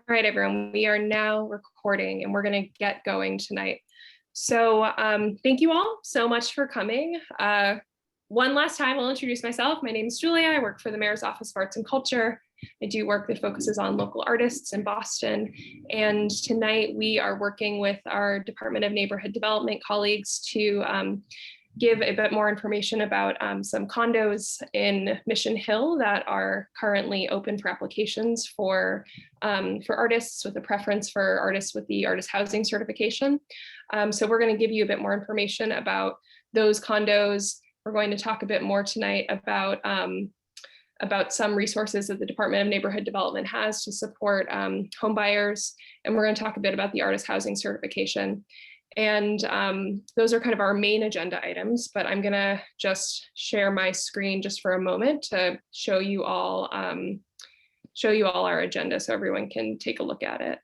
All right, everyone, we are now recording and we're going to get going tonight. So thank you all so much for coming. One last time, I'll introduce myself. My name is Julia. I work for the Mayor's Office of Arts and Culture. I do work that focuses on local artists in Boston. And tonight we are working with our Department of Neighborhood Development colleagues to give a bit more information about some condos in Mission Hill that are currently open for applications for artists with a preference for artists with the artist housing certification. So we're going to give you a bit more information about those condos. We're going to talk a bit more tonight about some resources that the Department of Neighborhood Development has to support home buyers. And we're going to talk a bit about the artist housing certification. And those are kind of our main agenda items, but I'm gonna just share my screen just for a moment to show you all our agenda so everyone can take a look at it.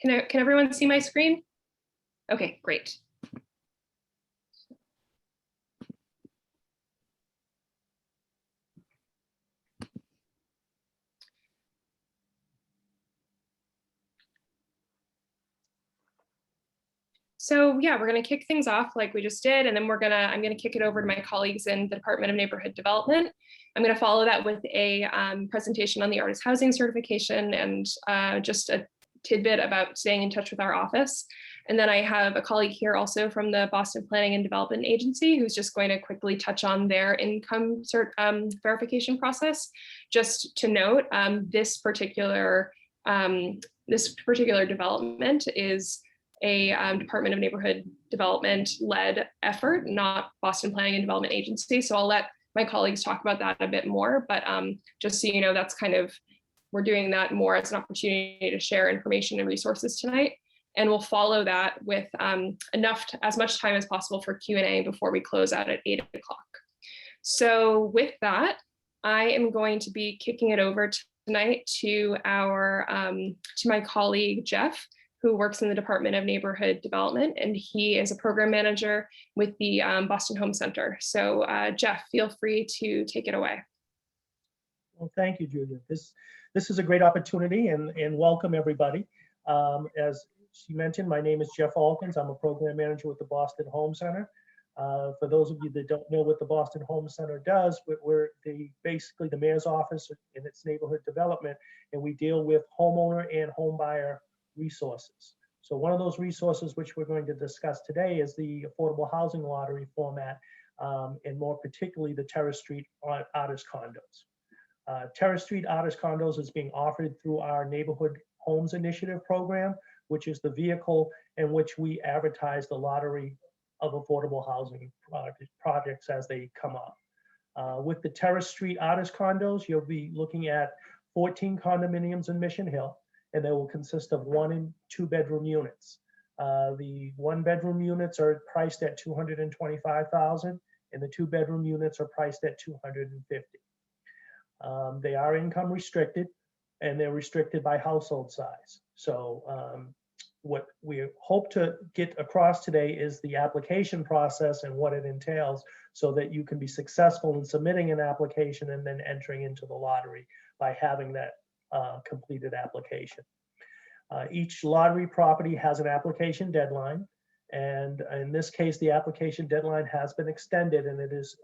Can everyone see my screen? Okay, great. So yeah, we're going to kick things off like we just did, and then I'm going to kick it over to my colleagues in the Department of Neighborhood Development. I'm going to follow that with a presentation on the artist housing certification and just a tidbit about staying in touch with our office. And then I have a colleague here also from the Boston Planning and Development Agency who's just going to quickly touch on their income verification process. Just to note, this particular development is a Department of Neighborhood Development led effort, not Boston Planning and Development Agency. So I'll let my colleagues talk about that a bit more, but just so you know, that's kind of, we're doing that more as an opportunity to share information and resources tonight. And we'll follow that with as much time as possible for Q&A before we close out at 8 o'clock. So with that, I am going to be kicking it over tonight to my colleague, Jeff, who works in the Department of Neighborhood Development, and he is a program manager with the Boston Home Center. So Jeff, feel free to take it away. Well, thank you, Julia. This is a great opportunity, and welcome everybody. As she mentioned, my name is Jeff Alkins. I'm a program manager with the Boston Home Center. For those of you that don't know what the Boston Home Center does, we're basically the mayor's office in its neighborhood development, and we deal with homeowner and home buyer resources. So one of those resources which we're going to discuss today is the affordable housing lottery format, and more particularly the Terrace Street Artist Condos. Terrace Street Artist Condos is being offered through our Neighborhood Homes Initiative program, which is the vehicle in which we advertise the lottery of affordable housing projects as they come up. With the Terrace Street Artist Condos, you'll be looking at 14 condominiums in Mission Hill, and they will consist of 1 and 2 bedroom units. The 1 bedroom units are priced at $225,000, and the 2 bedroom units are priced at $250,000. They are income restricted, and they're restricted by household size. So what we hope to get across today is the application process and what it entails, so that you can be successful in submitting an application and then entering into the lottery by having that completed application. Each lottery property has an application deadline, and in this case the application deadline has been extended, and it is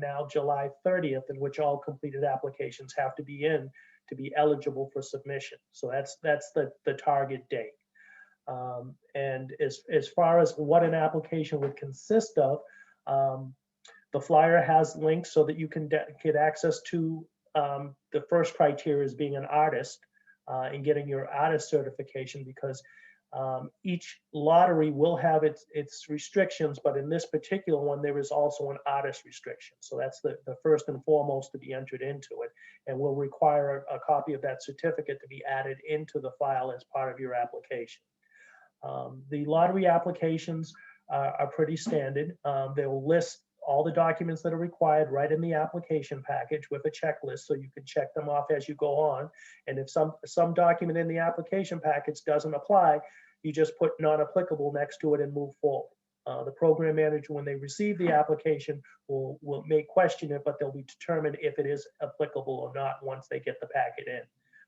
now July 30th, in which all completed applications have to be in to be eligible for submission. So that's the target date. And as far as what an application would consist of, the flyer has links so that you can get access to the first criteria is being an artist and getting your artist certification, because each lottery will have its restrictions, but in this particular one, there is also an artist restriction. So that's the first and foremost to be entered into it, and will require a copy of that certificate to be added into the file as part of your application. The lottery applications are pretty standard. They will list all the documents that are required right in the application package with a checklist, so you can check them off as you go on. And if some document in the application package doesn't apply, you just put non-applicable next to it and move forward. The program manager, when they receive the application, may question it, but they'll be determined if it is applicable or not once they get the packet in.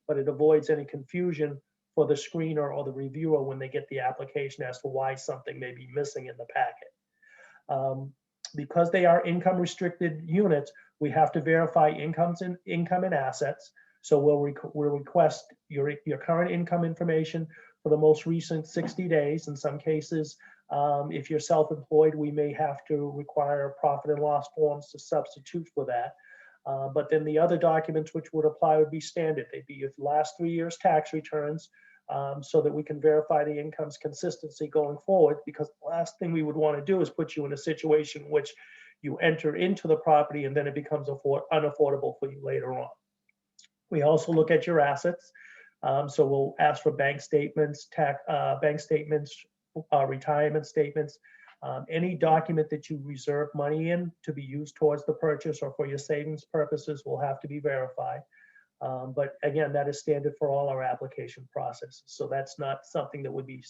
But it avoids any confusion for the screener or the reviewer when they get the application as to why something may be missing in the packet. Because they are income restricted units, we have to verify income and assets. So we'll request your current income information for the most recent 60 days. In some cases, if you're self-employed, we may have to require profit and loss forms to substitute for that. But then the other documents which would apply would be standard. They'd be your last 3 years tax returns, so that we can verify the income's consistency going forward, because the last thing we would want to do is put you in a situation in which you enter into the property and then it becomes unaffordable for you later on. We also look at your assets. So we'll ask for bank statements, retirement statements, any document that you reserve money in to be used towards the purchase or for your savings purposes will have to be verified. But again, that is standard for all our application processes. So that's not something that would be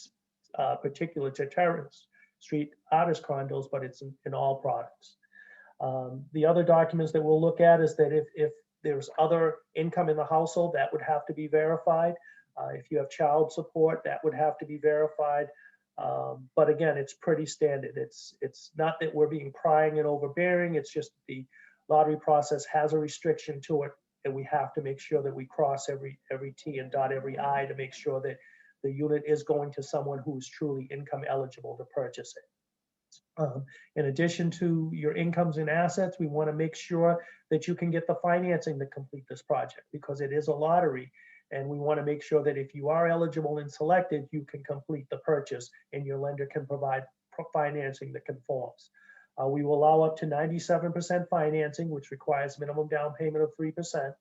particular to Terrace Street Artist condos, but it's in all products. The other documents that we'll look at is that if there's other income in the household, that would have to be verified. If you have child support, that would have to be verified. But again, it's pretty standard. It's not that we're being prying and overbearing. It's just the lottery process has a restriction to it, and we have to make sure that we cross every T and dot every I to make sure that the unit is going to someone who is truly income eligible to purchase it. In addition to your incomes and assets, we want to make sure that you can get the financing to complete this project, because it is a lottery. And we want to make sure that if you are eligible and selected, you can complete the purchase and your lender can provide financing that conforms. We will allow up to 97% financing, which requires minimum down payment of 3%.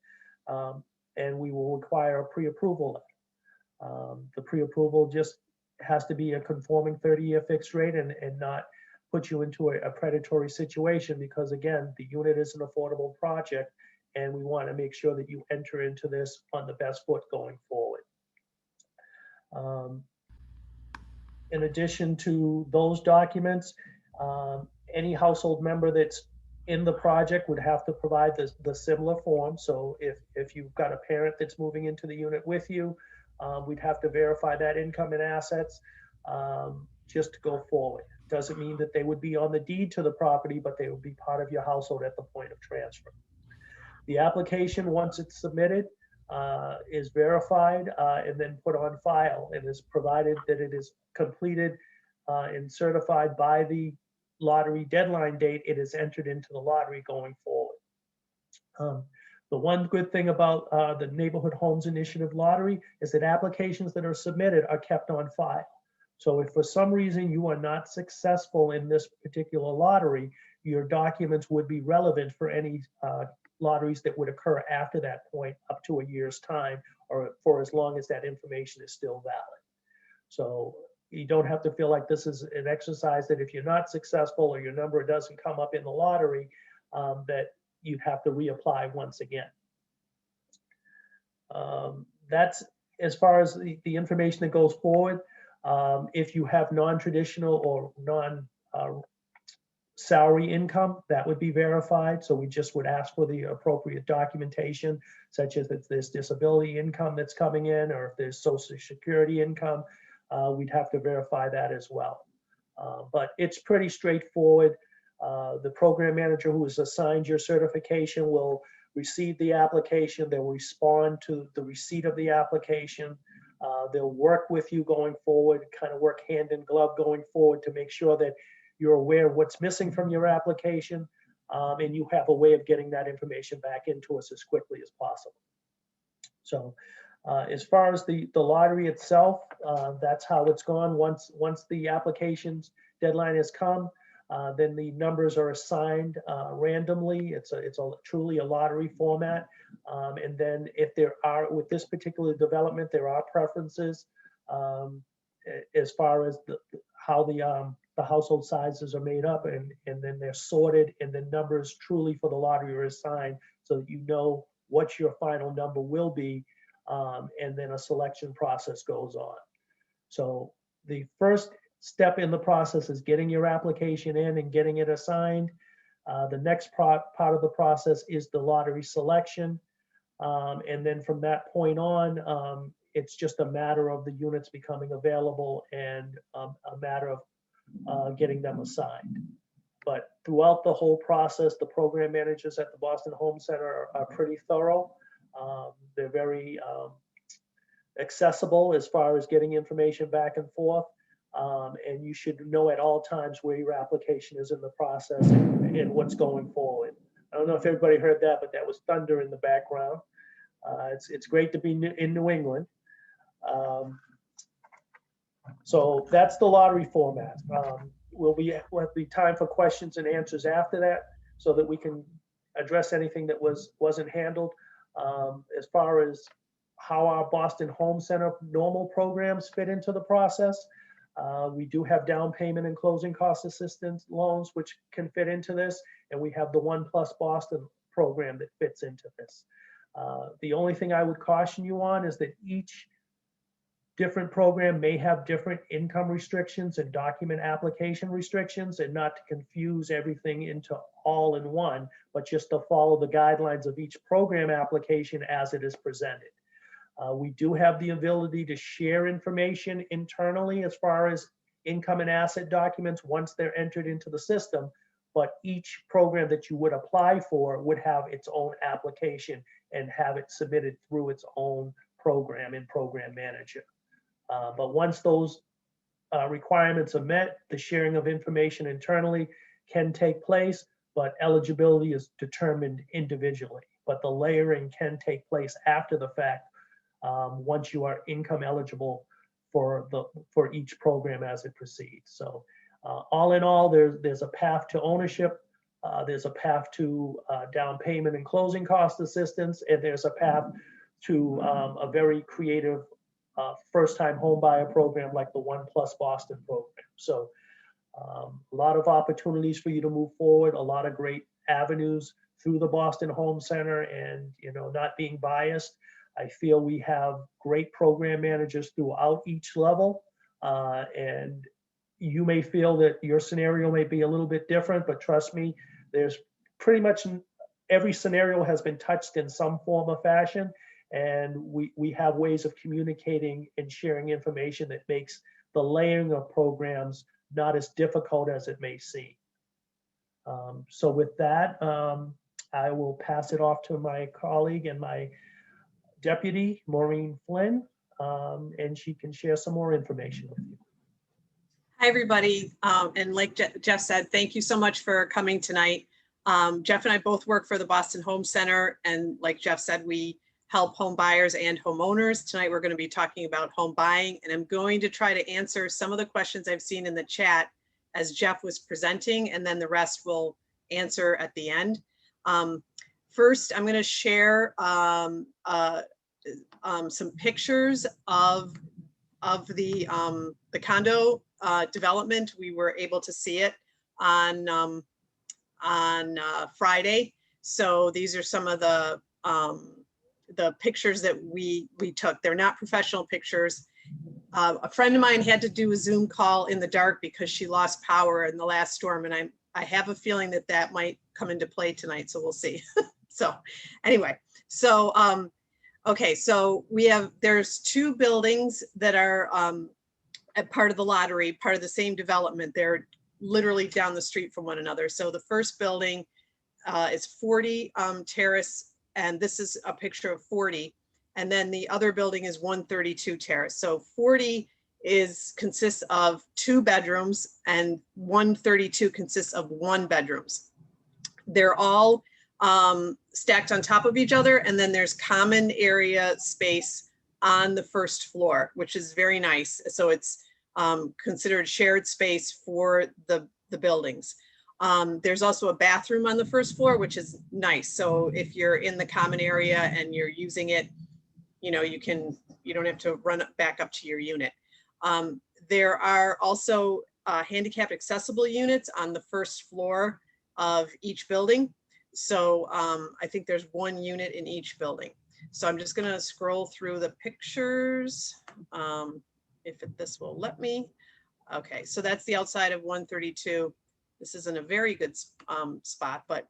And we will require a pre-approval letter. The pre-approval just has to be a conforming 30-year fixed rate and not put you into a predatory situation, because again, the unit is an affordable project and we want to make sure that you enter into this on the best foot going forward. In addition to those documents, any household member that's in the project would have to provide the similar form. So if you've got a parent that's moving into the unit with you, we'd have to verify that income and assets just to go forward. Doesn't mean that they would be on the deed to the property, but they would be part of your household at the point of transfer. The application, once it's submitted, is verified and then put on file, and is provided that it is completed and certified by the lottery deadline date, it is entered into the lottery going forward. The one good thing about the Neighborhood Homes Initiative Lottery is that applications that are submitted are kept on file. So if for some reason you are not successful in this particular lottery, your documents would be relevant for any lotteries that would occur after that point up to a year's time, or for as long as that information is still valid. So you don't have to feel like this is an exercise that if you're not successful or your number doesn't come up in the lottery, that you'd have to reapply once again. That's as far as the information that goes forward. If you have non-traditional or non-salary income, that would be verified. So we just would ask for the appropriate documentation, such as if there's disability income that's coming in, or if there's Social Security income, we'd have to verify that as well. But it's pretty straightforward. The program manager who has assigned your certification will receive the application. They'll respond to the receipt of the application. They'll work with you going forward, kind of work hand in glove going forward to make sure that you're aware of what's missing from your application, and you have a way of getting that information back into us as quickly as possible. So as far as the lottery itself, that's how it's gone. Once the application's deadline has come, then the numbers are assigned randomly. It's truly a lottery format. And then if there are, with this particular development, there are preferences as far as how the household sizes are made up, and then they're sorted, and the numbers truly for the lottery are assigned so that you know what your final number will be, and then a selection process goes on. So the first step in the process is getting your application in and getting it assigned. The next part of the process is the lottery selection. And then from that point on, it's just a matter of the units becoming available and a matter of getting them assigned. But throughout the whole process, the program managers at the Boston Home Center are pretty thorough. They're very accessible as far as getting information back and forth. And you should know at all times where your application is in the process and what's going forward. I don't know if everybody heard that, but that was thunder in the background. It's great to be in New England. So that's the lottery format. We'll have the time for questions and answers after that so that we can address anything that wasn't handled. As far as how our Boston Home Center normal programs fit into the process, we do have down payment and closing cost assistance loans, which can fit into this. And we have the One Plus Boston program that fits into this. The only thing I would caution you on is that each different program may have different income restrictions and document application restrictions, and not to confuse everything into all in one, but just to follow the guidelines of each program application as it is presented. We do have the ability to share information internally as far as income and asset documents once they're entered into the system, but each program that you would apply for would have its own application and have it submitted through its own program and program manager. But once those requirements are met, the sharing of information internally can take place, but eligibility is determined individually. But the layering can take place after the fact once you are income eligible for each program as it proceeds. So all in all, there's a path to ownership, there's a path to down payment and closing cost assistance, and there's a path to a very creative first-time home buyer program like the One Plus Boston program. So a lot of opportunities for you to move forward, a lot of great avenues through the Boston Home Center, and not being biased, I feel we have great program managers throughout each level, and you may feel that your scenario may be a little bit different, but trust me, there's pretty much every scenario has been touched in some form or fashion, and we have ways of communicating and sharing information that makes the layering of programs not as difficult as it may seem. So with that, I will pass it off to my colleague and my deputy, Maureen Flynn, and she can share some more information with you. Hi, everybody. And like Jeff said, thank you so much for coming tonight. Jeff and I both work for the Boston Home Center. And like Jeff said, we help home buyers and homeowners. Tonight, we're going to be talking about home buying. And I'm going to try to answer some of the questions I've seen in the chat as Jeff was presenting, and then the rest will answer at the end. First, I'm going to share some pictures of the condo development. We were able to see it on Friday. So these are some of the pictures that we took. They're not professional pictures. A friend of mine had to do a Zoom call in the dark because she lost power in the last storm, and I have a feeling that might come into play tonight. So we'll see. So anyway, so okay, so there's two buildings that are a part of the lottery, part of the same development. They're literally down the street from one another. So the first building is 40 Terrace, and this is a picture of 40. And then the other building is 132 Terrace. So 40 consists of 2 bedrooms, and 132 consists of 1 bedrooms. They're all stacked on top of each other, and then there's common area space on the first floor, which is very nice. So it's considered shared space for the buildings. There's also a bathroom on the first floor, which is nice. So if you're in the common area and you're using it, you don't have to run back up to your unit. There are also handicapped accessible units on the first floor of each building. So I think there's 1 unit in each building. So I'm just gonna scroll through the pictures. this will let me. Okay, so that's the outside of 132. This isn't a very good spot, but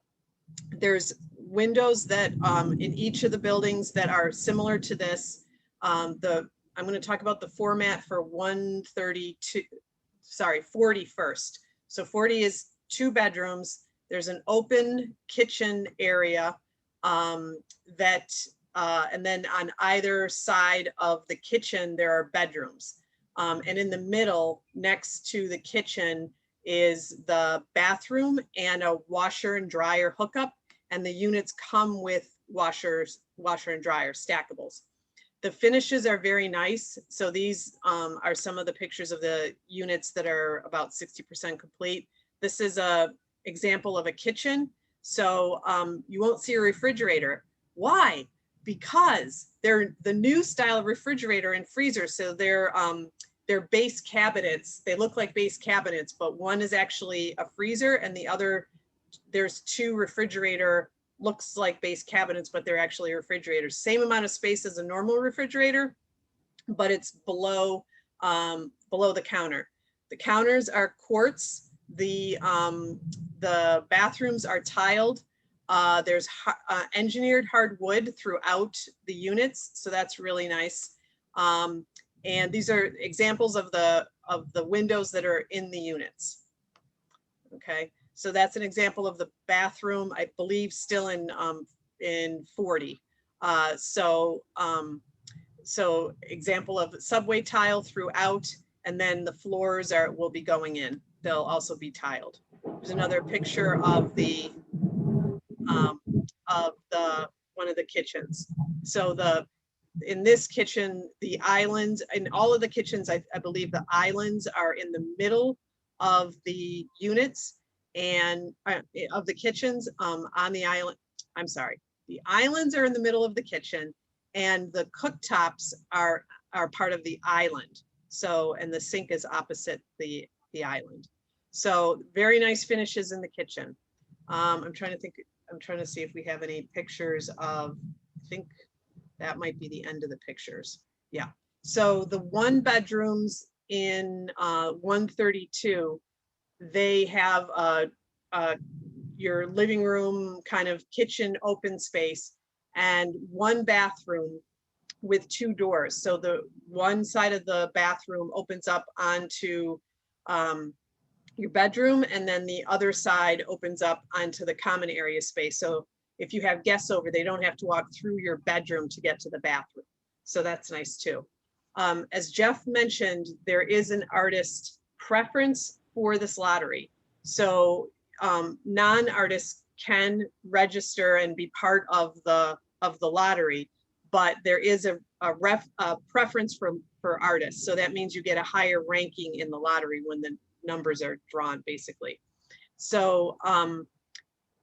there's windows that in each of the buildings that are similar to this. I'm going to talk about the format for 132, sorry, 40 first. So 40 is 2 bedrooms. There's an open kitchen area that, and then on either side of the kitchen, there are bedrooms. And in the middle, next to the kitchen, is the bathroom and a washer and dryer hookup. And the units come with washer and dryer stackables. The finishes are very nice. So these are some of the pictures of the units that are about 60% complete. This is a example of a kitchen. So you won't see a refrigerator. Why? Because they're the new style of refrigerator and freezer. So they're base cabinets. They look like base cabinets, but one is actually a freezer and the other, there's 2 refrigerator, looks like base cabinets, but they're actually refrigerators. Same amount of space as a normal refrigerator, but it's below the counter. The counters are quartz. The bathrooms are tiled. There's engineered hardwood throughout the units, so that's really nice. And these are examples of the windows that are in the units. Okay, so that's an example of the bathroom, I believe still in 40. So example of subway tile throughout, and then the floors will be going in. They'll also be tiled. There's another picture of one of the kitchens. So in this kitchen, the islands, in all of the kitchens, I believe the islands are in the middle of the units and of the kitchens on the island. I'm sorry, the islands are in the middle of the kitchen and the cooktops are part of the island. So, and the sink is opposite the island. So very nice finishes in the kitchen. I'm trying to see if we have any pictures of, I think that might be the end of the pictures. Yeah. So the 1 bedrooms in 132, they have your living room, kind of kitchen open space, and 1 bathroom with 2 doors. So the one side of the bathroom opens up onto your bedroom, and then the other side opens up onto the common area space. So if you have guests over, they don't have to walk through your bedroom to get to the bathroom. So that's nice too. As Jeff mentioned, there is an artist preference for this lottery. So non-artists can register and be part of the lottery, but there is a preference for artists. So that means you get a higher ranking in the lottery when the numbers are drawn, basically. So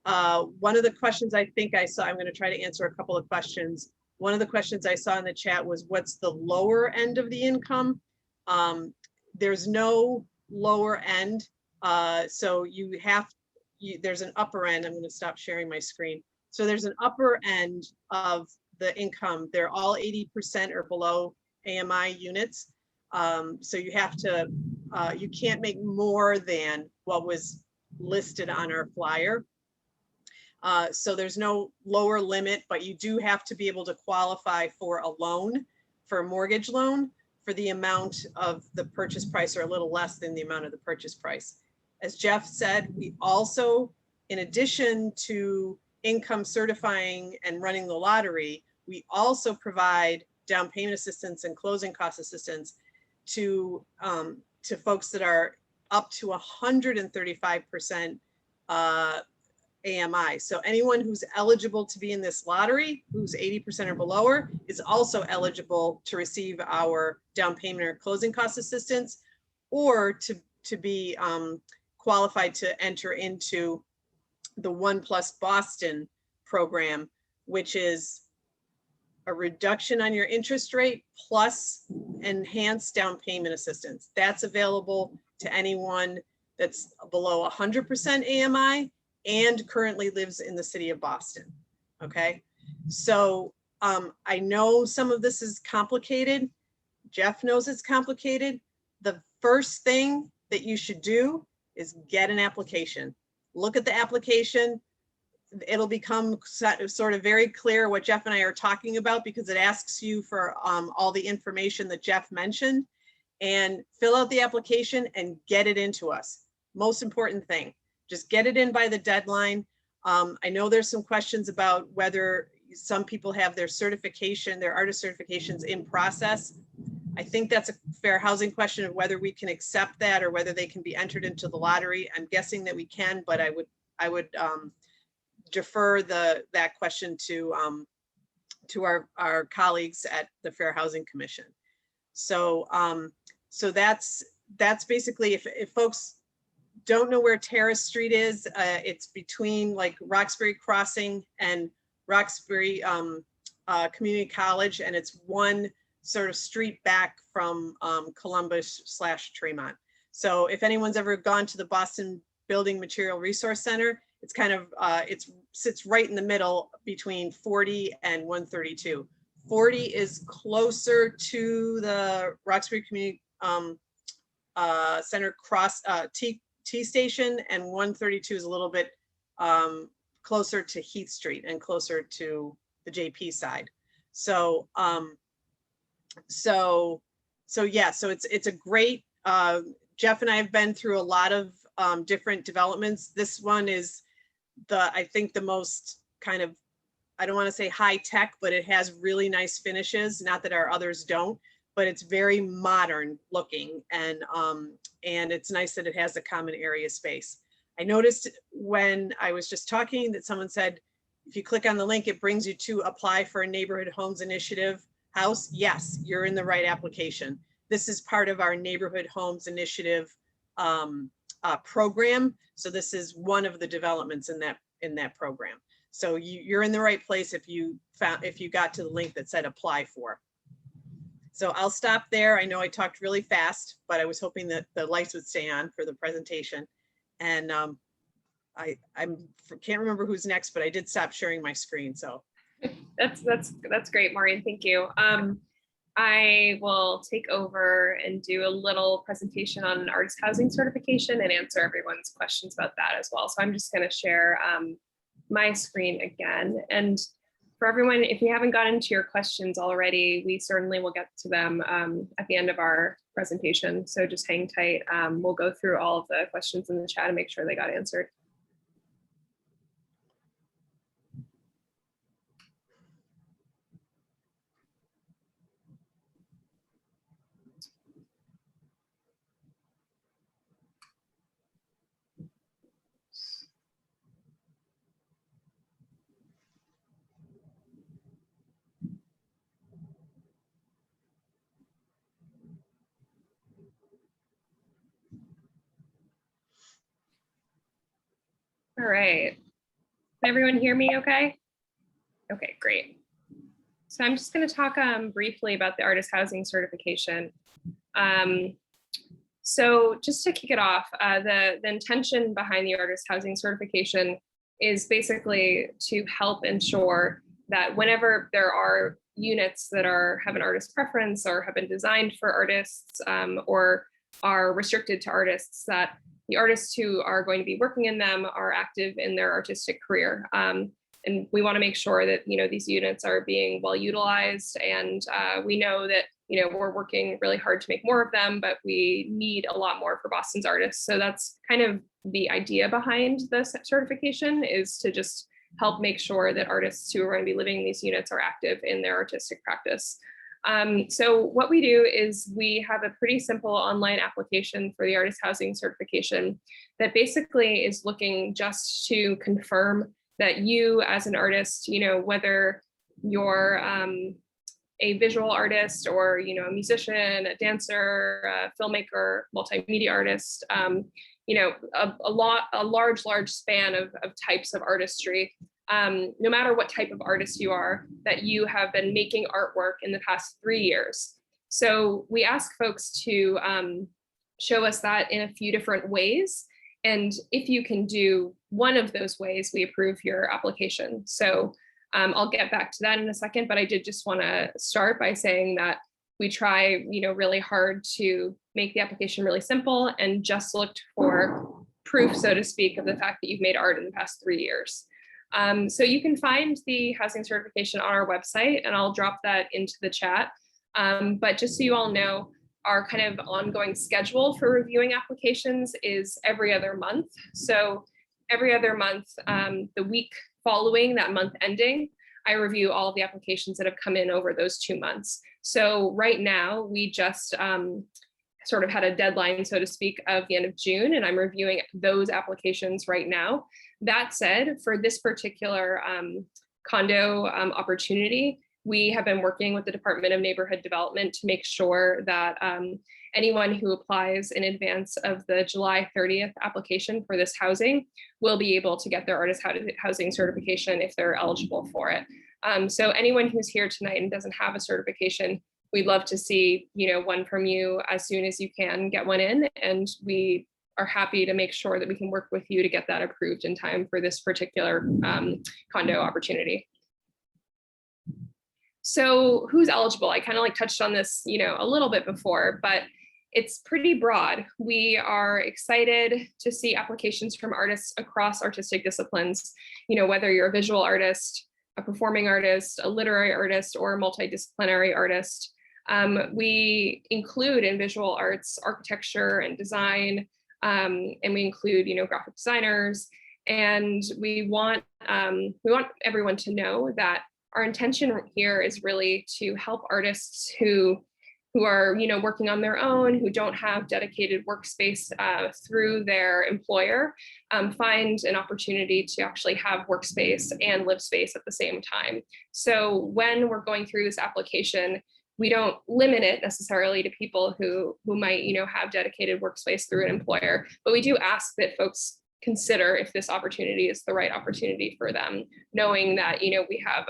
one of the questions I think I saw, I'm going to try to answer a couple of questions. One of the questions I saw in the chat was, what's the lower end of the income? There's no lower end. So there's an upper end. I'm going to stop sharing my screen. So there's an upper end of the income. They're all 80% or below AMI units. So you have to, you can't make more than what was listed on our flyer. So there's no lower limit, but you do have to be able to qualify for a loan, for a mortgage loan, for the amount of the purchase price or a little less than the amount of the purchase price. As Jeff said, we also, in addition to income certifying and running the lottery, we also provide down payment assistance and closing cost assistance to folks that are up to 135% AMI. So anyone who's eligible to be in this lottery, who's 80% or below, is also eligible to receive our down payment or closing cost assistance, or to be qualified to enter into the One Plus Boston program, which is a reduction on your interest rate plus enhanced down payment assistance. That's available to anyone that's below 100% AMI and currently lives in the city of Boston. Okay, so I know some of this is complicated, Jeff knows it's complicated. The first thing that you should do is get an application. Look at the application. It'll become sort of very clear what Jeff and I are talking about, because it asks you for all the information that Jeff mentioned, and fill out the application and get it into us. Most important thing, just get it in by the deadline. I know there's some questions about whether some people have their certification, their artist certifications in process. I think that's a fair housing question of whether we can accept that or whether they can be entered into the lottery. I'm guessing that we can, but I would defer that question to our colleagues at the Fair Housing Commission. So so that's basically, if folks don't know where Terrace Street is, it's between like Roxbury Crossing and Roxbury Community College, and it's one sort of street back from Columbus/Tremont. So if anyone's ever gone to the Boston Building Material Resource Center, it's kind of, it sits right in the middle between 40 and 132. 40 is closer to the Roxbury Community Center T station, and 132 is a little bit closer to Heath Street and closer to the JP side. So yeah, so it's a great, Jeff and I have been through a lot of different developments. This one is I think the most kind of, I don't want to say high tech, but it has really nice finishes. Not that our others don't, but it's very modern looking, and it's nice that it has a common area space. I noticed when I was just talking that someone said, if you click on the link, it brings you to apply for a Neighborhood Homes Initiative house. Yes, you're in the right application. This is part of our Neighborhood Homes Initiative program. So this is one of the developments in that program. So you're in the right place if you got to the link that said apply for. So I'll stop there. I know I talked really fast, but I was hoping that the lights would stay on for the presentation. And I can't remember who's next, but I did stop sharing my screen. So that's great, Maureen. Thank you. I will take over and do a little presentation on artist housing certification and answer everyone's questions about that as well. So I'm just going to share my screen again. And for everyone, if you haven't gotten to your questions already, we certainly will get to them at the end of our presentation. So just hang tight. We'll go through all of the questions in the chat and make sure they got answered. All right. Can everyone hear me okay? Okay, great. So I'm just going to talk briefly about the artist housing certification. So just to kick it off, the intention behind the artist housing certification is basically to help ensure that whenever there are units that have an artist preference or have been designed for artists or are restricted to artists, that the artists who are going to be working in them are active in their artistic career. And we want to make sure that, these units are being well utilized. And we know that, we're working really hard to make more of them, but we need a lot more for Boston's artists. So that's kind of the idea behind the certification, is to just help make sure that artists who are going to be living in these units are active in their artistic practice. So what we do is we have a pretty simple online application for the artist housing certification that basically is looking just to confirm that you as an artist, whether you're a visual artist or, a musician, a dancer, a filmmaker, multimedia artist, a large span of types of artistry. No matter what type of artist you are, that you have been making artwork in the past 3 years. So we ask folks to show us that in a few different ways. And if you can do one of those ways, we approve your application. So I'll get back to that in a second, but I did just want to start by saying that We try, really hard to make the application really simple and just looked for proof, so to speak, of the fact that you've made art in the past 3 years. So you can find the housing certification on our website, and I'll drop that into the chat. But just so you all know, our kind of ongoing schedule for reviewing applications is every other month. So every other month, the week following that month ending, I review all of the applications that have come in over those 2 months. So right now, we just sort of had a deadline, so to speak, of the end of June, and I'm reviewing those applications right now. That said, for this particular condo opportunity, we have been working with the Department of Neighborhood Development to make sure that anyone who applies in advance of the July 30th application for this housing will be able to get their artist housing certification if they're eligible for it. So anyone who's here tonight and doesn't have a certification, we'd love to see, one from you as soon as you can get one in, and we are happy to make sure that we can work with you to get that approved in time for this particular condo opportunity. So who's eligible? I kind of touched on this, a little bit before, but it's pretty broad. We are excited to see applications from artists across artistic disciplines, whether you're a visual artist, a performing artist, a literary artist, or a multidisciplinary artist. We include in visual arts, architecture and design, and we include, graphic designers. And we want everyone to know that our intention here is really to help artists who are, working on their own, who don't have dedicated workspace through their employer, find an opportunity to actually have workspace and live space at the same time. So when we're going through this application, we don't limit it necessarily to people who might, have dedicated workspace through an employer, but we do ask that folks consider if this opportunity is the right opportunity for them, knowing that, we have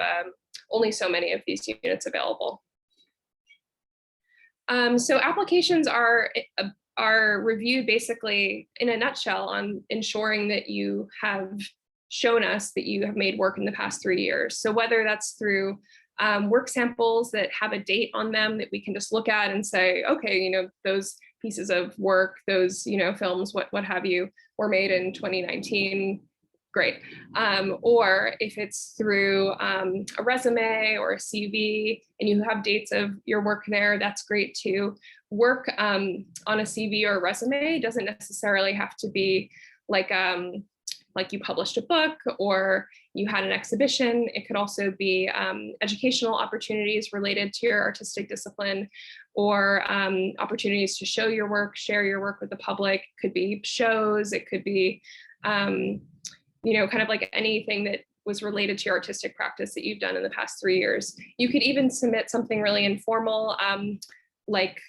only so many of these units available. So applications are reviewed basically in a nutshell on ensuring that you have shown us that you have made work in the past 3 years. So whether that's through work samples that have a date on them that we can just look at and say, okay, those pieces of work, those, films, what have you, were made in 2019, great. Or if it's through a resume or a CV and you have dates of your work there, that's great too. Work on a CV or a resume doesn't necessarily have to be like you published a book or you had an exhibition. It could also be educational opportunities related to your artistic discipline, or opportunities to show your work, share your work with the public. It could be shows, it could be, kind of like anything that was related to your artistic practice that you've done in the past 3 years. You could even submit something really informal,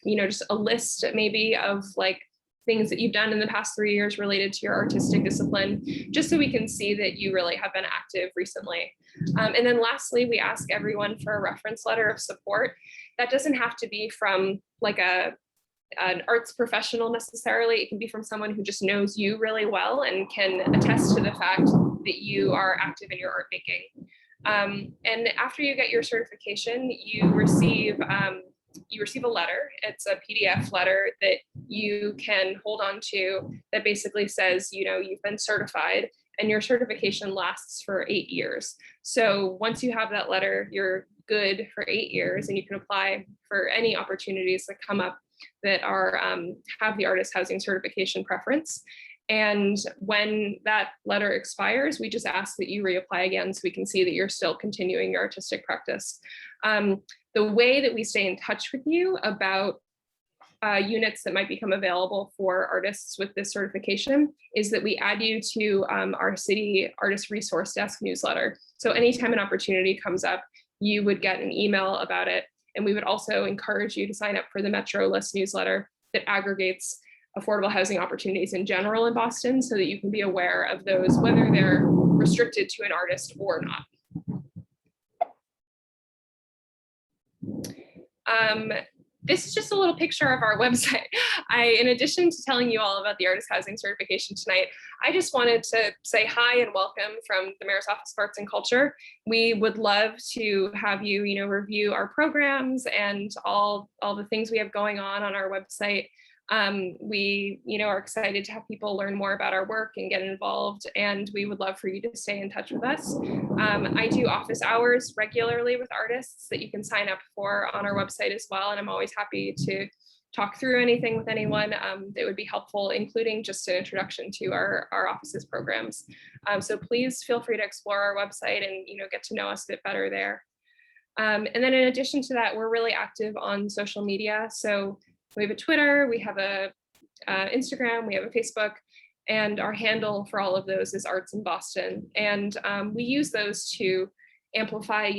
just a list maybe of things that you've done in the past 3 years related to your artistic discipline, just so we can see that you really have been active recently. And then lastly, we ask everyone for a reference letter of support. That doesn't have to be from an arts professional necessarily. It can be from someone who just knows you really well and can attest to the fact that you are active in your art making. And after you get your certification, you receive a letter. It's a PDF letter that you can hold on to that basically says, you've been certified, and your certification lasts for 8 years. So once you have that letter, you're good for 8 years, and you can apply for any opportunities that come up that are have the artist housing certification preference. And when that letter expires, we just ask that you reapply again so we can see that you're still continuing your artistic practice. The way that we stay in touch with you about units that might become available for artists with this certification is that we add you to our city artist resource desk newsletter. So anytime an opportunity comes up, you would get an email about it. And we would also encourage you to sign up for the Metro List newsletter that aggregates affordable housing opportunities in general in Boston, so that you can be aware of those, whether they're restricted to an artist or not. this is just a little picture of our website. In addition to telling you all about the artist housing certification tonight, I just wanted to say hi and welcome from the Mayor's Office of Arts and Culture. We would love to have you, review our programs and all the things we have going on our website. We, are excited to have people learn more about our work and get involved, and we would love for you to stay in touch with us. I do office hours regularly with artists that you can sign up for on our website as well, and I'm always happy to talk through anything with anyone that would be helpful, including just an introduction to our office's programs. So please feel free to explore our website and get to know us a bit better there. And then in addition to that, we're really active on social media. So we have a Twitter, we have a Instagram, we have a Facebook, and our handle for all of those is Arts in Boston. And we use those to amplify,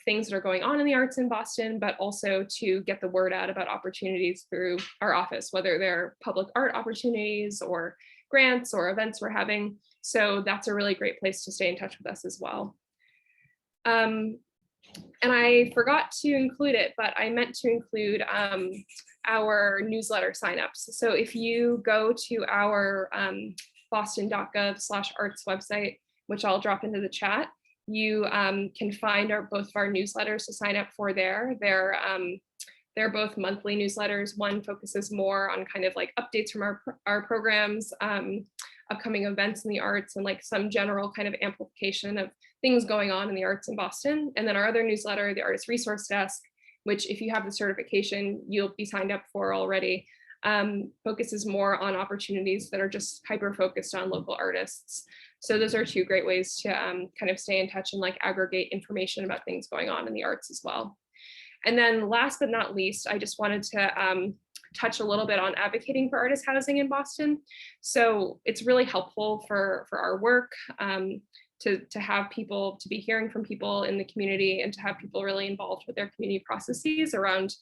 things that are going on in the arts in Boston, but also to get the word out about opportunities through our office, whether they're public art opportunities or grants or events we're having. So that's a really great place to stay in touch with us as well. And I forgot to include it, but I meant to include our newsletter signups. So if you go to our boston.gov/arts website, which I'll drop into the chat, you can find both of our newsletters to sign up for there. They're both monthly newsletters. One focuses more on kind of like updates from our programs, upcoming events in the arts, and like some general kind of amplification of things going on in the arts in Boston. And then our other newsletter, the Artist Resource Desk, which if you have the certification, you'll be signed up for already, focuses more on opportunities that are just hyper-focused on local artists. So those are two great ways to kind of stay in touch and like aggregate information about things going on in the arts as well. And then last but not least, I just wanted to touch a little bit on advocating for artist housing in Boston. So it's really helpful for our work to have people, to be hearing from people in the community and to have people really involved with their community processes around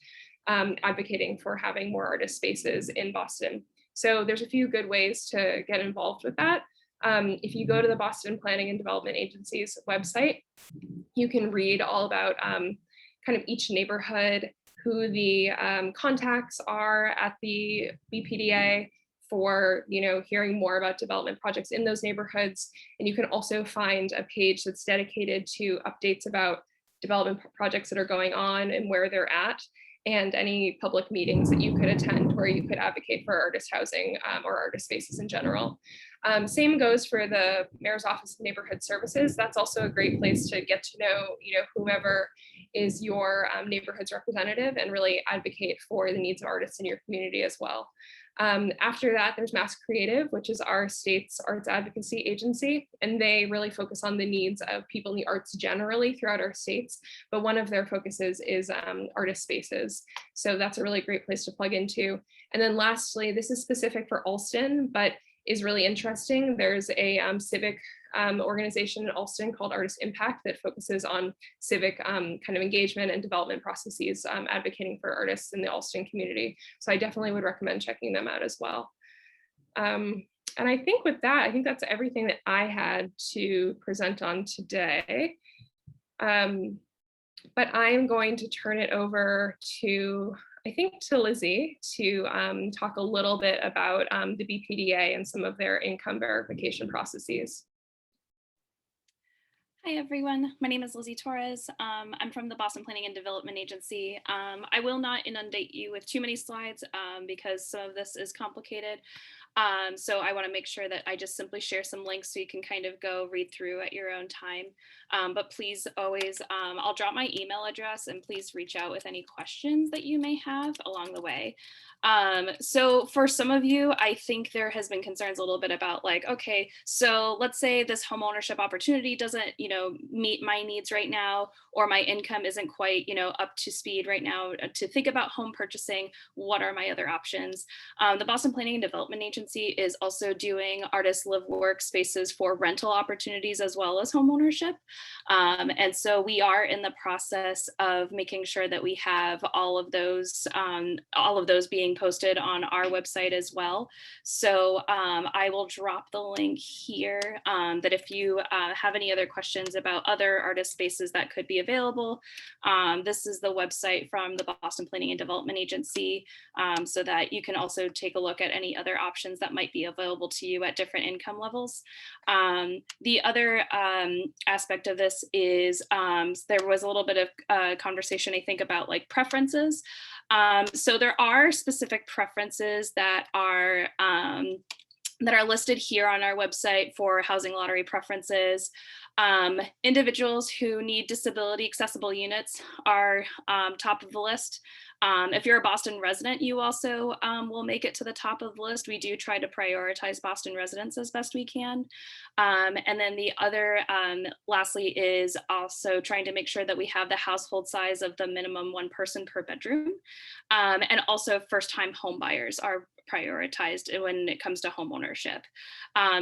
advocating for having more artist spaces in Boston. So there's a few good ways to get involved with that. If you go to the Boston Planning and Development Agency's website, you can read all about kind of each neighborhood, who the contacts are at the BPDA for hearing more about development projects in those neighborhoods. And you can also find a page that's dedicated to updates about development projects that are going on and where they're at, and any public meetings that you could attend where you could advocate for artist housing or artist spaces in general. Same goes for the Mayor's Office of Neighborhood Services. That's also a great place to get to know, whomever is your neighborhood's representative and really advocate for the needs of artists in your community as well. After that, there's Mass Creative, which is our state's arts advocacy agency, and they really focus on the needs of people in the arts generally throughout our states, but one of their focuses is artist spaces. So that's a really great place to plug into. And then lastly, this is specific for Allston, but is really interesting. There's a civic organization in Allston called Artist Impact that focuses on civic kind of engagement and development processes, advocating for artists in the Allston community. So I definitely would recommend checking them out as well. And I think with that, I think that's everything that I had to present on today. But I'm going to turn it over to, I think, to Lizzie to talk a little bit about the BPDA and some of their income verification processes. Hi everyone, my name is Lizzie Torres. I'm from the Boston Planning and Development Agency. I will not inundate you with too many slides because some of this is complicated. So I want to make sure that I just simply share some links so you can kind of go read through at your own time. But please always, I'll drop my email address and please reach out with any questions that you may have along the way. So for some of you, I think there has been concerns a little bit about like, okay, so let's say this home ownership opportunity doesn't, meet my needs right now, or my income isn't quite, up to speed right now to think about home purchasing. What are my other options? The Boston Planning and Development Agency is also doing artist live work spaces for rental opportunities as well as home ownership. And so we are in the process of making sure that we have all of those being posted on our website as well. So I will drop the link here that if you have any other questions questions about other artist spaces that could be available, this is the website from the Boston Planning and Development Agency, so that you can also take a look at any other options that might be available to you at different income levels. The other aspect of this is there was a little bit of conversation, I think, about like preferences. So there are specific preferences that are listed here on our website for housing lottery preferences. Individuals who need disability accessible units are top of the list. If you're a Boston resident, you also will make it to the top of the list. We do try to prioritize Boston residents as best we can. And then the other, lastly, is also trying to make sure that we have the household size of the minimum one person per bedroom. And also first-time home buyers are prioritized when it comes to home ownership.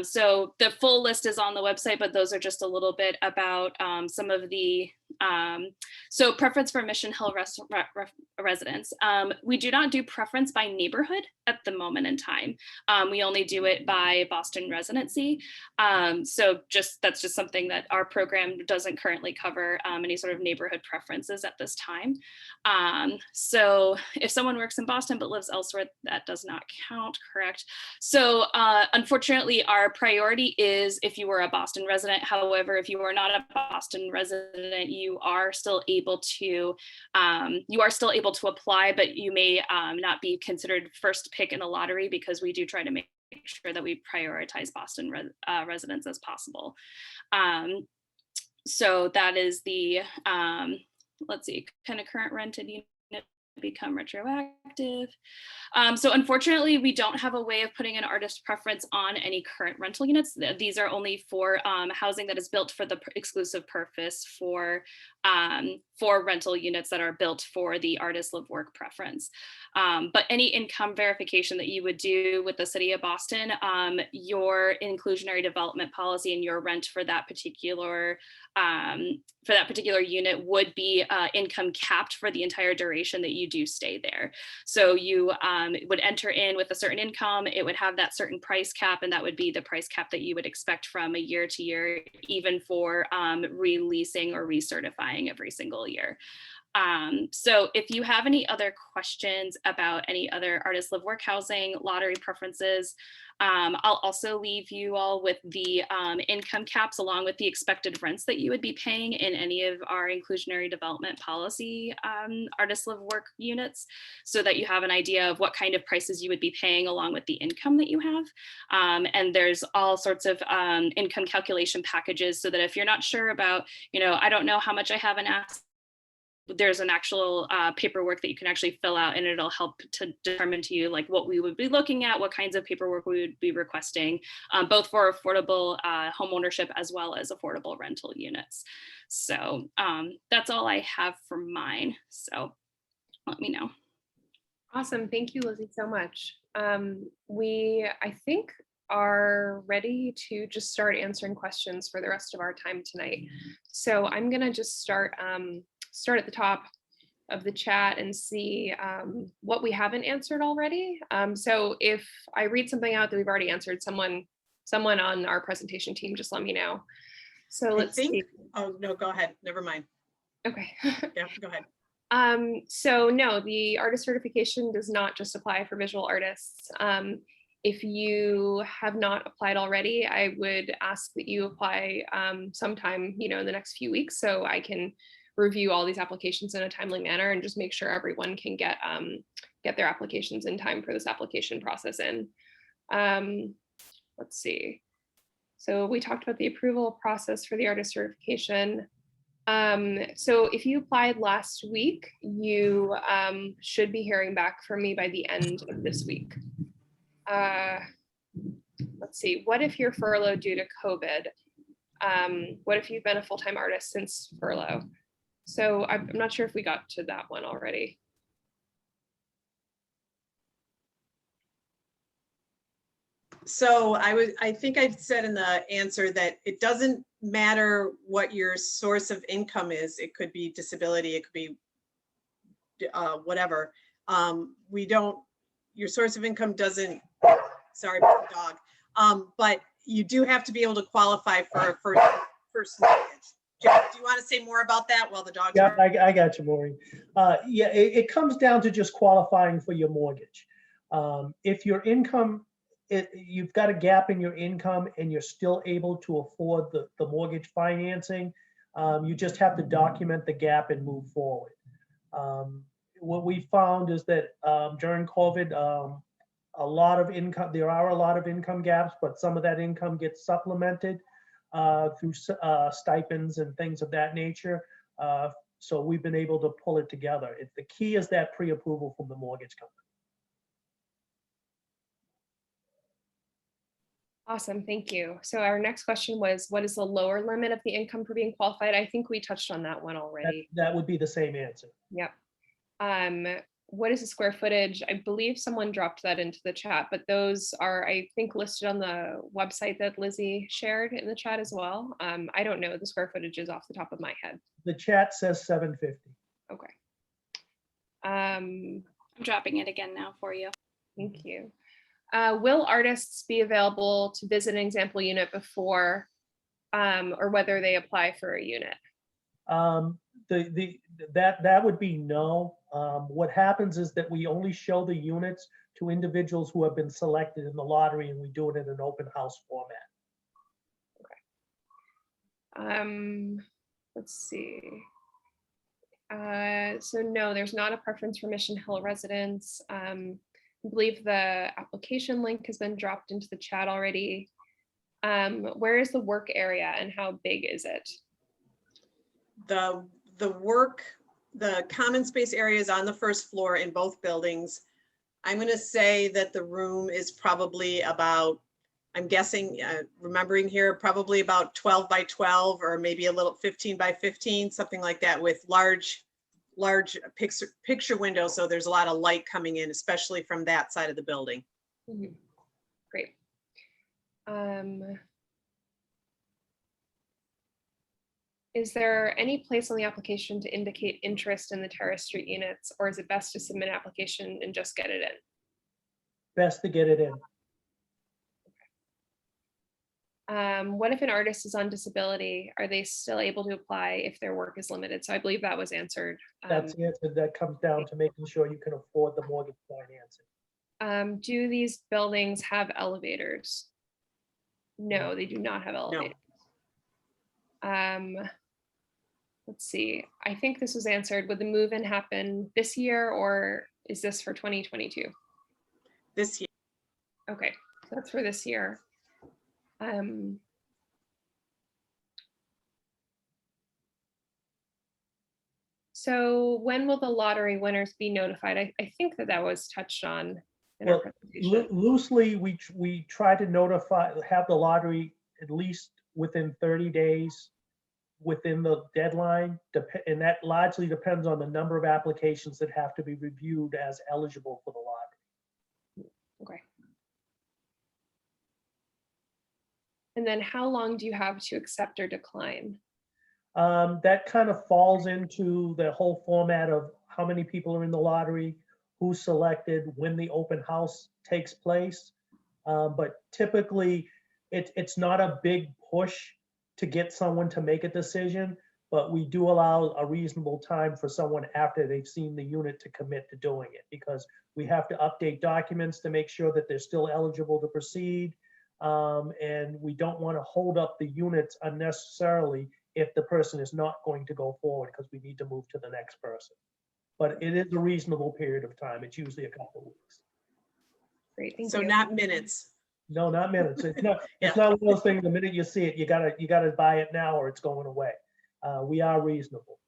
So the full list is on the website, but those are just a little bit about some of the, so preference for Mission Hill residents. We do not do preference by neighborhood at the moment in time. We only do it by Boston residency. So that's just something that our program doesn't currently cover, any sort of neighborhood preferences at this time. So if someone works in Boston but lives elsewhere, that does not count, correct? So unfortunately, our priority is if you were a Boston resident. However, if you are not a Boston resident, you are still able to apply, but you may not be considered first pick in the lottery, because we do try to make sure that we prioritize Boston residents as possible. So that is the, let's see, kind of current rented unit become retroactive. So unfortunately, we don't have a way of putting an artist preference on any current rental units. These are only for housing that is built for the exclusive purpose for rental units that are built for the artist live work preference. But any income verification that you would do with the city of Boston, your inclusionary development policy and your rent for that particular unit would be income capped for the entire duration that you do stay there. So you would enter in with a certain income, it would have that certain price cap, and that would be the price cap that you would expect from a year to year, even for releasing or recertifying every single year. So if you have any other questions about any other artist live work housing lottery preferences, I'll also leave you all with the income caps along with the expected rents that you would be paying in any of our inclusionary development policy artist live work units, so that you have an idea of what kind of prices you would be paying along with the income that you have. And there's all sorts of income calculation packages, so that if you're not sure about, I don't know how much I have in assets, there's an actual paperwork that you can actually fill out, and it'll help to determine to you like what we would be looking at, what kinds of paperwork we would be requesting, both for affordable home ownership as well as affordable rental units. So that's all I have for mine. So let me know. Awesome. Thank you, Lizzie, so much. We, I think, are ready to just start answering questions for the rest of our time tonight. So I'm going to just start at the top of the chat and see what we haven't answered already. So if I read something out that we've already answered, someone on our presentation team, just let me know. So let's see. Oh, no, go ahead. Never mind. Okay. Yeah, go ahead. So no, the artist certification does not just apply for visual artists. If you have not applied already, I would ask that you apply sometime, in the next few weeks, so I can review all these applications in a timely manner and just make sure everyone can get their applications in time for this application process in. Let's see. So we talked about the approval process for the artist certification. So if you applied last week, you should be hearing back from me by the end of this week. Let's see, what if you're furloughed due to COVID? What if you've been a full-time artist since furlough? So I'm not sure if we got to that one already. So I think I said in the answer that it doesn't matter what your source of income is. It could be disability, it could be whatever. Your source of income doesn't, sorry about the dog, but you do have to be able to qualify for a first mortgage. Jeff, do you want to say more about that while the dogs Yeah, are? I got you, Maureen. Yeah, it comes down to just qualifying for your mortgage. If your income, you've got a gap in your income and you're still able to afford the mortgage financing, you just have to document the gap and move forward. What we found is that during COVID, a lot of income, there are a lot of income gaps, but some of that income gets supplemented through stipends and things of that nature. So we've been able to pull it together. The key is that pre-approval from the mortgage company. Awesome, thank you. So our next question was, what is the lower limit of the income for being qualified? I think we touched on that one already. That would be the same answer. Yep. What is the square footage? I believe someone dropped that into the chat, but those are, I think, listed on the website that Lizzie shared in the chat as well. I don't know the square footages off the top of my head. The chat says 750. Okay. I'm dropping it again now for you. Thank you. Will artists be available to visit an example unit before or whether they apply for a unit? That would be no. What happens is that we only show the units to individuals who have been selected in the lottery, and we do it in an open house format. Let's see. So no, there's not a preference for Mission Hill residents. I believe the application link has been dropped into the chat already. Where is the work area and how big is it? The common space area is on the first floor in both buildings. I'm going to say that the room is probably about, I'm guessing, remembering here, probably about 12 by 12 or maybe a little 15 by 15, something like that, with large picture windows. So there's a lot of light coming in, especially from that side of the building. Mm-hmm. Great. Is there any place on the application to indicate interest in the Terrace Street units, or is it best to submit an application and just get it in? Best to get it in. What if an artist is on disability? Are they still able to apply if their work is limited? So I believe that was answered. That's the answer. That comes down to making sure you can afford the mortgage financing. Do these buildings have elevators? No, they do not have elevators. No. Let's see. I think this was answered. Would the move-in happen this year, or is this for 2022? This year. Okay, so that's for this year. So when will the lottery winners be notified? I think that was touched on in our presentation. Loosely, we try to have the lottery at least within 30 days within the deadline, and that largely depends on the number of applications that have to be reviewed as eligible for the lottery. Okay. And then how long do you have to accept or decline? That kind of falls into the whole format of how many people are in the lottery, who's selected, when the open house takes place. But typically, it's not a big push to get someone to make a decision, but we do allow a reasonable time for someone after they've seen the unit to commit to doing it, because we have to update documents to make sure that they're still eligible to proceed. And we don't want to hold up the units unnecessarily if the person is not going to go forward, because we need to move to the next person. But it is a reasonable period of time. It's usually a couple of weeks. Great, thank you. So not minutes. No, not minutes. It's not. It's not one of those things. The minute you see it, you gotta buy it now, or it's going away. We are reasonable.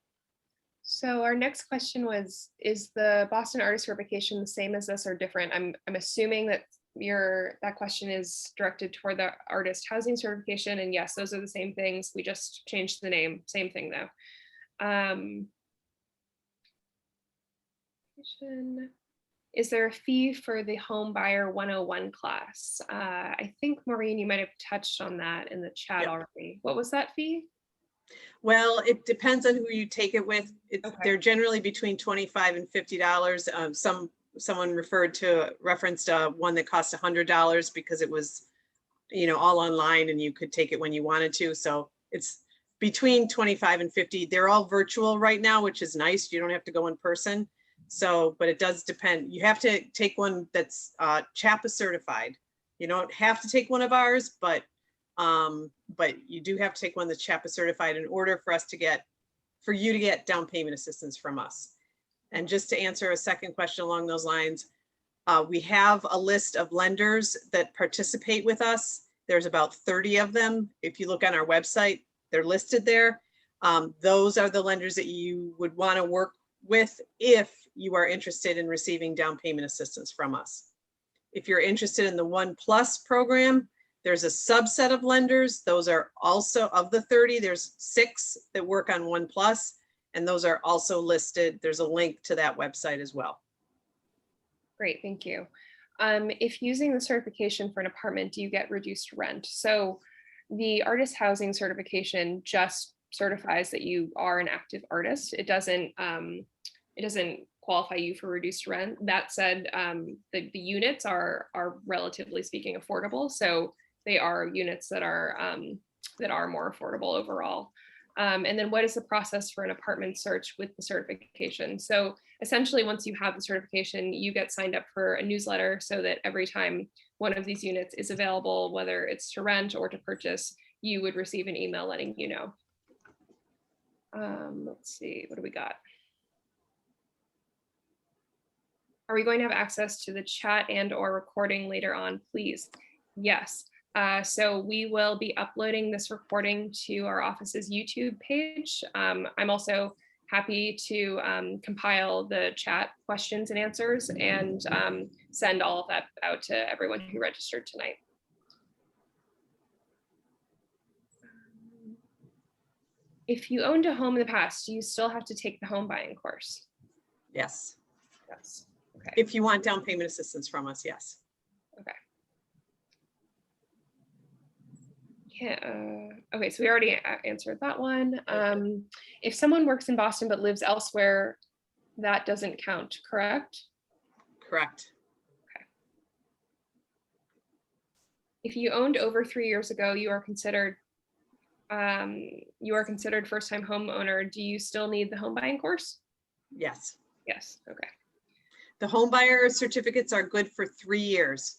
So our next question was: is the Boston Artist Certification the same as this or different? I'm assuming that that question is directed toward the artist housing certification, and yes, those are the same things. We just changed the name. Same thing though. Is there a fee for the Homebuyer 101 class? I think, Maureen, you might have touched on that in the chat already. What was that fee? Well, it depends on who you take it with. Okay. They're generally between $25 and $50. Someone referenced one that cost $100 because it was, all online and you could take it when you wanted to. So it's between 25 and 50. They're all virtual right now, which is nice. You don't have to go in person. So, but it does depend. You have to take one that's CHAPA certified. You don't have to take one of ours, but you do have to take one that's CHAPA certified in order for you to get down payment assistance from us. And just to answer a second question along those lines, we have a list of lenders that participate with us. There's about 30 of them. If you look on our website, they're listed there. Those are the lenders that you would want to work with if you are interested in receiving down payment assistance from us. If you're interested in the 1+ program, there's a subset of lenders. Those are also, of the 30, there's 6 that work on 1+, and those are also listed. There's a link to that website as well. Great, thank you. If using the certification for an apartment, do you get reduced rent? So the artist housing certification just certifies that you are an active artist. It doesn't qualify you for reduced rent. That said, the units are relatively speaking affordable. So they are units that are more affordable overall. And then what is the process for an apartment search with the certification? So essentially, once you have the certification, you get signed up for a newsletter so that every time one of these units is available, whether it's to rent or to purchase, you would receive an email letting you know. Let's see, what do we got? Are we going to have access to the chat and/or recording later on, please? Yes. So we will be uploading this recording to our office's YouTube page. I'm also happy to compile the chat questions and answers and send all of that out to everyone who registered tonight. If you owned a home in the past, do you still have to take the home buying course? Yes. Yes. Okay. If you want down payment assistance from us, yes. Okay. Yeah, okay, so we already answered that one. If someone works in Boston but lives elsewhere, that doesn't count, correct? Correct. Okay. If you owned over 3 years ago, you are considered first-time homeowner. Do you still need the home buying course? Yes. Yes. Okay. The home buyer certificates are good for 3 years.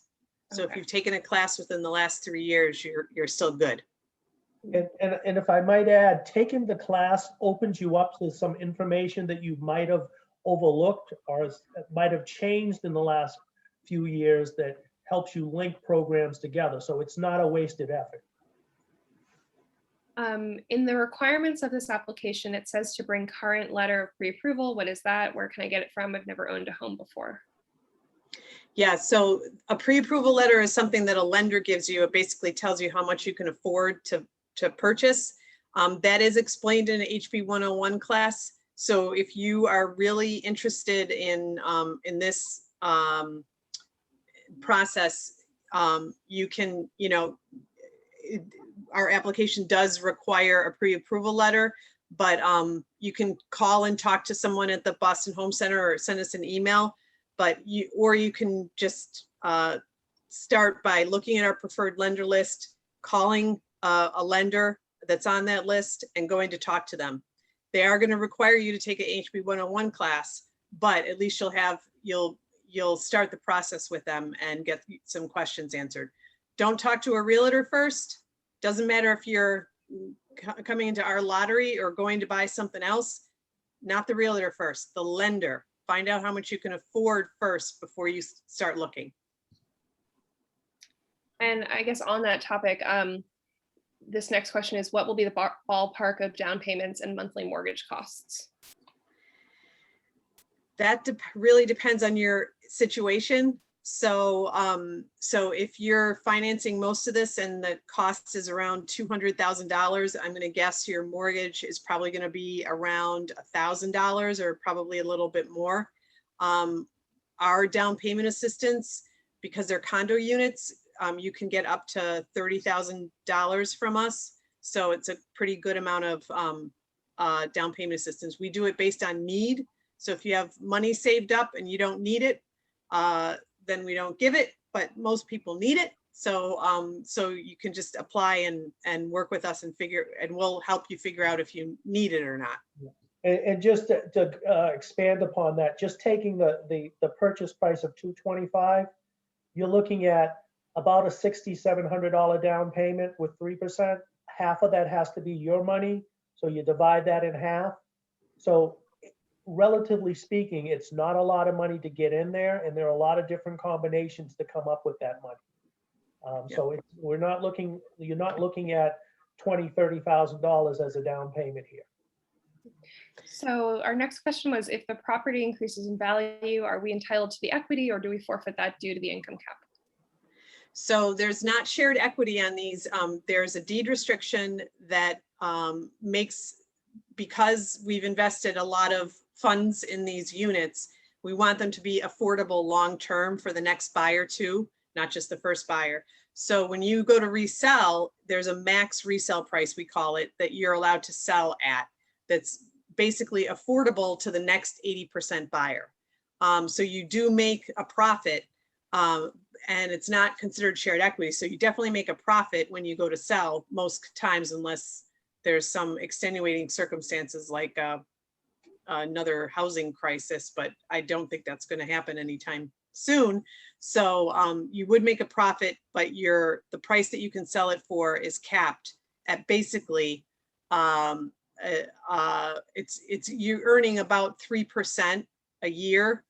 So Okay. if you've taken a class within the last 3 years, you're still good. And if I might add, taking the class opens you up to some information that you might have overlooked or might have changed in the last few years that helps you link programs together. So it's not a wasted effort. In the requirements of this application, it says to bring current letter of pre-approval. What is that? Where can I get it from? I've never owned a home before. Yeah, so a pre-approval letter is something that a lender gives you. It basically tells you how much you can afford to purchase. That is explained in an HB 101 class. So if you are really interested in this process, you can, our application does require a pre-approval letter, but you can call and talk to someone at the Boston Home Center or send us an email. But you can just start by looking at our preferred lender list, calling a lender that's on that list and going to talk to them. They are going to require you to take an HB 101 class, but at least you'll start the process with them and get some questions answered. Don't talk to a realtor first. Doesn't matter if you're coming into our lottery or going to buy something else, not the realtor first, the lender. Find out how much you can afford first before you start looking. And I guess on that topic, this next question is, what will be the ballpark of down payments and monthly mortgage costs? That really depends on your situation. So, so if you're financing most of this and the cost is around $200,000, I'm going to guess your mortgage is probably going to be around $1,000 or probably a little bit more. Our down payment assistance, because they're condo units, you can get up to $30,000 from us. So it's a pretty good amount of down payment assistance. We do it based on need. So if you have money saved up and you don't need it, then we don't give it, but most people need it. So, so you can just apply and work with us and we'll help you figure out if you need it or not. And just to expand upon that, just taking the purchase price of $225, you're looking at about a $6,700 down payment with 3%. Half of that has to be your money, so you divide that in half. So relatively speaking, it's not a lot of money to get in there, and there are a lot of different combinations to come up with that money. So you're not looking at $20,000, $30,000 as a down payment here. So our next question was, if the property increases in value, are we entitled to the equity, or do we forfeit that due to the income cap? So there's not shared equity on these. There's a deed restriction that makes, because we've invested a lot of funds in these units, we want them to be affordable long-term for the next buyer too, not just the first buyer. So when you go to resell, there's a max resale price, we call it, that you're allowed to sell at, that's basically affordable to the next 80% buyer. So you do make a profit, and it's not considered shared equity. So you definitely make a profit when you go to sell most times, unless there's some extenuating circumstances like another housing crisis, but I don't think that's going to happen anytime soon. So you would make a profit, but the price that you can sell it for is capped at basically you're earning about 3% a year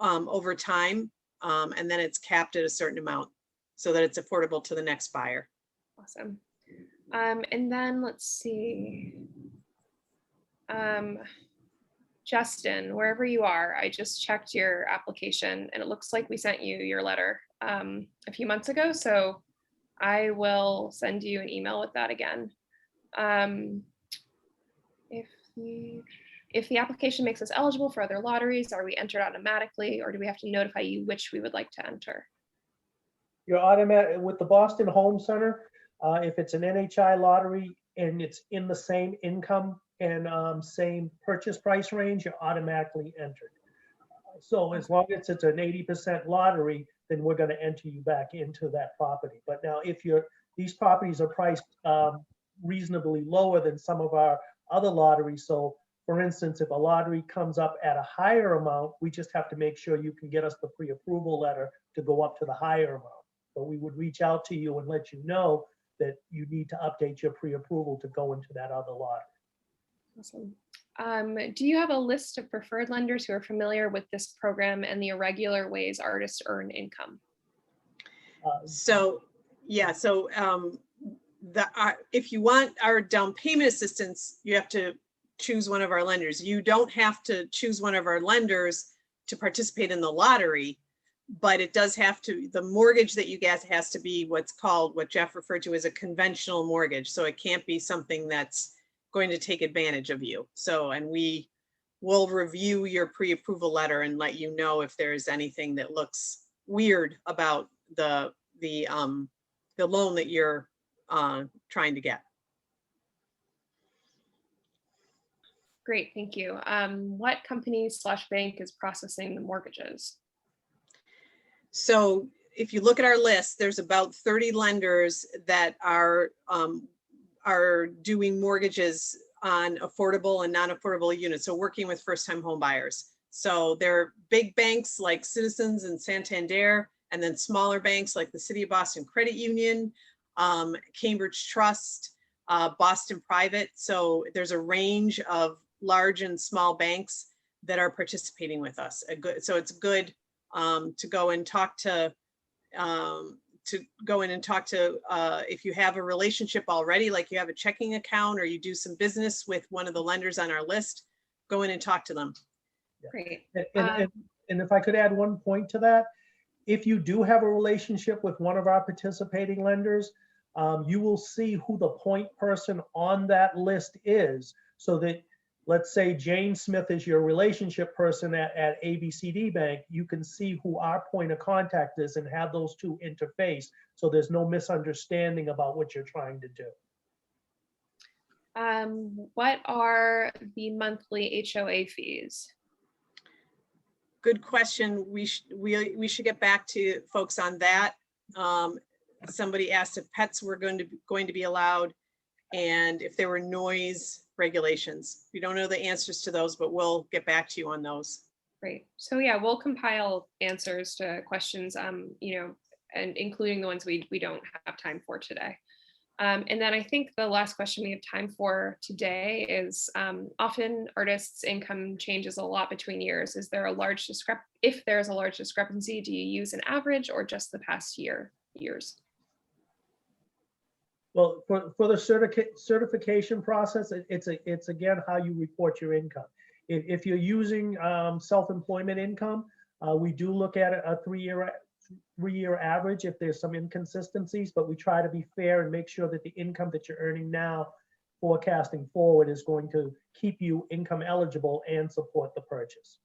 over time, and then it's capped at a certain amount so that it's affordable to the next buyer. Awesome. And then let's see. Justin, wherever you are, I just checked your application and it looks like we sent you your letter a few months ago. So I will send you an email with that again. If the application makes us eligible for other lotteries, are we entered automatically, or do we have to notify you which we would like to enter? You're automatic with the Boston Home Center. If it's an NHI lottery and it's in the same income and same purchase price range, you're automatically entered. So as long as it's an 80% lottery, then we're going to enter you back into that property. But now if these properties are priced reasonably lower than some of our other lotteries. So for instance, if a lottery comes up at a higher amount, we just have to make sure you can get us the pre-approval letter to go up to the higher amount. But we would reach out to you and let you know that you need to update your pre-approval to go into that other lottery. Awesome. Do you have a list of preferred lenders who are familiar with this program and the irregular ways artists earn income? If you want our down payment assistance, you have to choose one of our lenders. You don't have to choose one of our lenders to participate in the lottery, but it does have to, the mortgage that you get has to be what Jeff referred to as a conventional mortgage. So it can't be something that's going to take advantage of you. So, and we will review your pre-approval letter and let you know if there's anything that looks weird about the loan that you're trying to get. Great, thank you. What company / bank is processing the mortgages? So if you look at our list, there's about 30 lenders that are doing mortgages on affordable and non-affordable units. So working with first-time home buyers. So there are big banks like Citizens and Santander, and then smaller banks like the City of Boston Credit Union, Cambridge Trust, Boston Private. So there's a range of large and small banks that are participating with us. So it's good to go and talk to if you have a relationship already, like you have a checking account or you do some business with one of the lenders on our list, go in and talk to them. Great. And if I could add one point to that, if you do have a relationship with one of our participating lenders, you will see who the point person on that list is, so that, let's say Jane Smith is your relationship person at ABCD Bank, you can see who our point of contact is and have those two interface, so there's no misunderstanding about what you're trying to do. What are the monthly HOA fees? Good question. We should get back to folks on that. somebody asked if pets were going to be allowed and if there were noise regulations. We don't know the answers to those, but we'll get back to you on those. Great. So yeah, we'll compile answers to questions, you know, and including the ones we don't have time for today. And then I think the last question we have time for today is often artists' income changes a lot between years. Is there a large if there's a large discrepancy, do you use an average or just the past years? Well, for the certification process, it's again how you report your income. If you're using self-employment income, we do look at a three-year average if there's some inconsistencies, but we try to be fair and make sure that the income that you're earning now, forecasting forward, is going to keep you income eligible and support the purchase.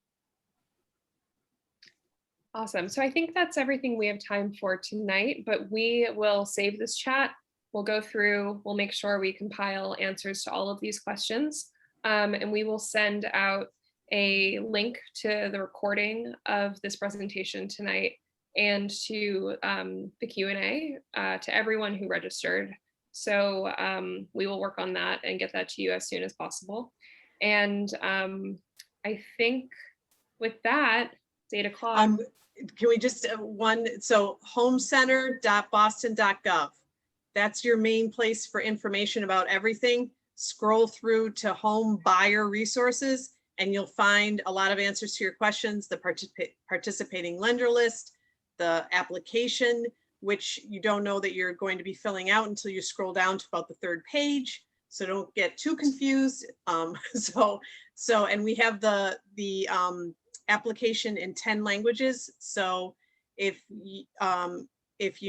Awesome. So I think that's everything we have time for tonight, but we will save this chat. We'll go through, we'll make sure we compile answers to all of these questions. And we will send out a link to the recording of this presentation tonight and to the Q&A to everyone who registered. So we will work on that and get that to you as soon as possible. And I think with that, it's 8 o'clock. Can we just so homecenter.boston.gov. That's your main place for information about everything. Scroll through to home buyer resources and you'll find a lot of answers to your questions, the participating lender list, the application, which you don't know that you're going to be filling out until you scroll down to about the 3rd page. So don't get too confused. And we have the application in 10 languages. So if you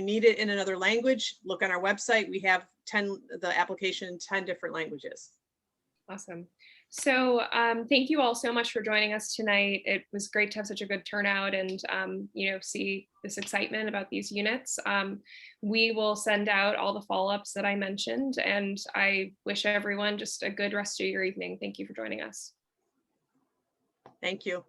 need it in another language, look on our website. We have the application in 10 different languages. Awesome. So thank you all so much for joining us tonight. It was great to have such a good turnout and you know, see this excitement about these units. We will send out all the follow-ups that I mentioned, and I wish everyone just a good rest of your evening. Thank you for joining us. Thank you.